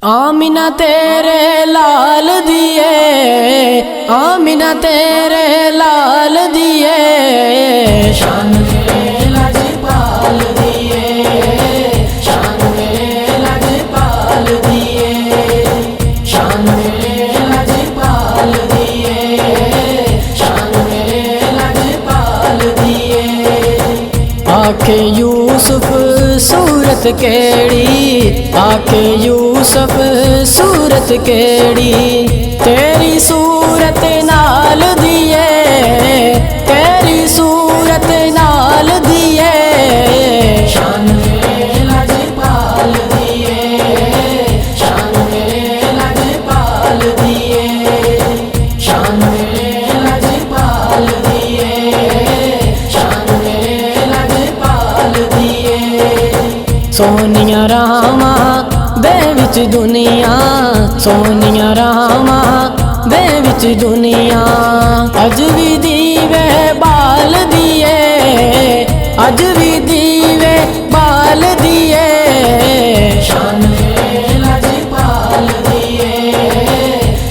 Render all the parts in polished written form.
आमिना तेरे लाल दिए, आमिना तेरे लाल दिए, शान मेरे लाजपाल दिए, शान मेरे लाजपाल दिए, शान मेरे लाजपाल दिए, शान मेरे लाजपाल दिए। आखे यूसुफ सूरत केड़ी, आखे यूसुफ सूरत केड़ी, तेरी सूरत नाल दिए, तेरी सूरत नाल दिए, शान मेरे लाजपाल दिए, शान मेरे लाजपाल दिए, शान मेरे लाजपाल दिए, शान मेरे लाजपाल दिए। सोनिया रामा दे विच दुनिया, सोनिया रामा दे विच दुनिया, अज भी दीवे बाल दिए, अज भी दीवे बाल दिए, शान मेरे लाजपाल दिए,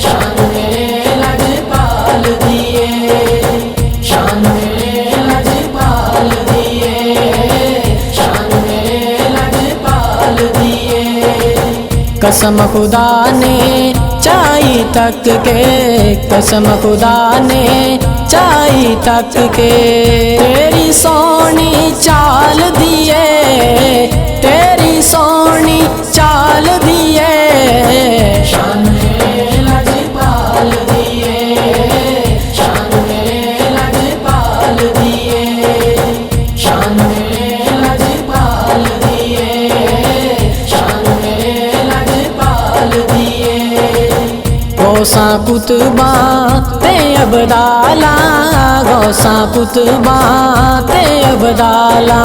शान मेरे लाजपाल दिए, शान मेरे लाजपाल दिए, शान मेरे लाजपाल दिए। कसम खुदा ने चाई तक के, कसम खुदा ने चाई तक के, तेरी सोनी चाल दिए, तेरी सोनी चाल दिए, शान मेरे लाजपाल दिए, शान मेरे लाजपाल दिए, शान मेरे लाजपाल दिए, शान मेरे लाजपाल दिए। गौसा कुतबा ते अबदाला, गौसा कुतबा ते अबदाला,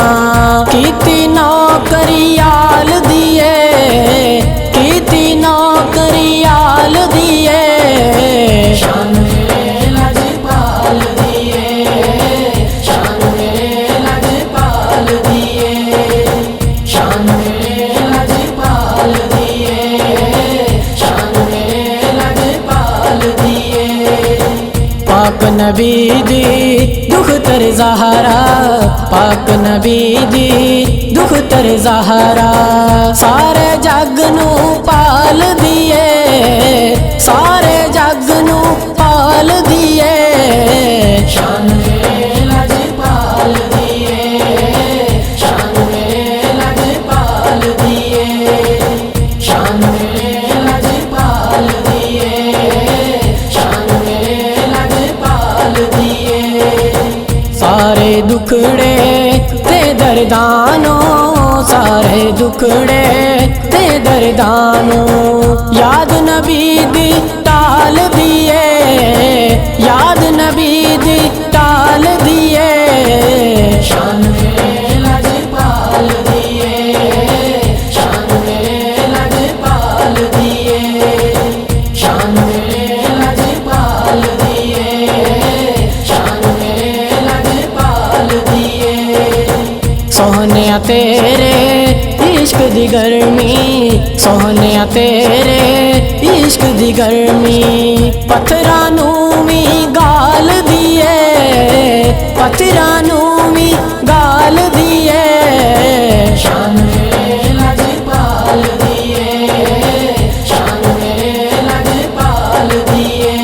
कीती नौकरियाल दिए, कीती नौकरियाल दिए, शान मेरे लाजपाल दिए, शान मेरे लाजपाल दिए, शान मेरे लाजपाल दिए, शान मेरे लाजपाल दिए। पाक नबी दी दुख्तर ज़हरा, पाक नबी दी दुख्तर ज़हरा, सारे जग नू पाल दिए, सारे जग नू पाल दिए, शान मेरे लाजपाल दिए, शान मेरे लाजपाल दिए, शान मेरे लाजपाल दिए, शान मेरे लाजपाल दिए। सारे दुखड़े ते दर्दानो, सारे दुखड़े ते दर्दानो, याद नबी दी टाल दिए, याद नबी दी टाल दिए, शान मेरे लाजपाल दिए, शान मेरे लाजपाल दिए, शान मेरे लाजपाल दिए, शान मेरे लाजपाल दिए। सोहनिया तेरे इश्क दी गर्मी, सोहनिया तेरे इश्क दी गर्मी, पत्थरां नू भी गाल दिए, पत्थरां नू भी गाल दिए, शान मेरे लाजपाल दिए, शान मेरे लाजपाल दिए,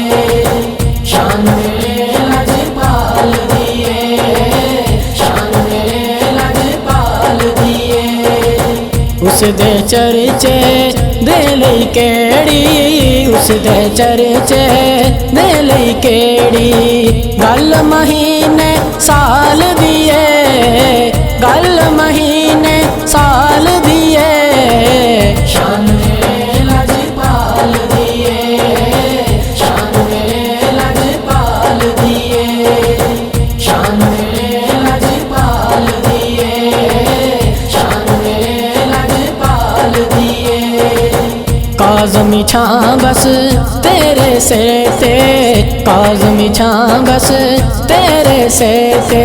शान मेरे लाजपाल दिए, शान मेरे लाजपाल दिए। उस दे चर्चे दे लई केड़ी, उस दे चर्चे दे लई केड़ी, गल महीने साल दिए, गल महीने साल दिए, शान मेरे लाजपाल दिए, शान मेरे लाजपाल दिए, शान मेरे लाजपाल दिए, शान मेरे लाजपाल दिए। काज़मी छां बस तेरे सिर ते, काज़मी छां बस तेरे सिर ते,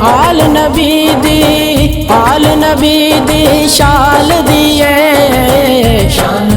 आल नबी दी, आल नबी दी शाल दिए, शान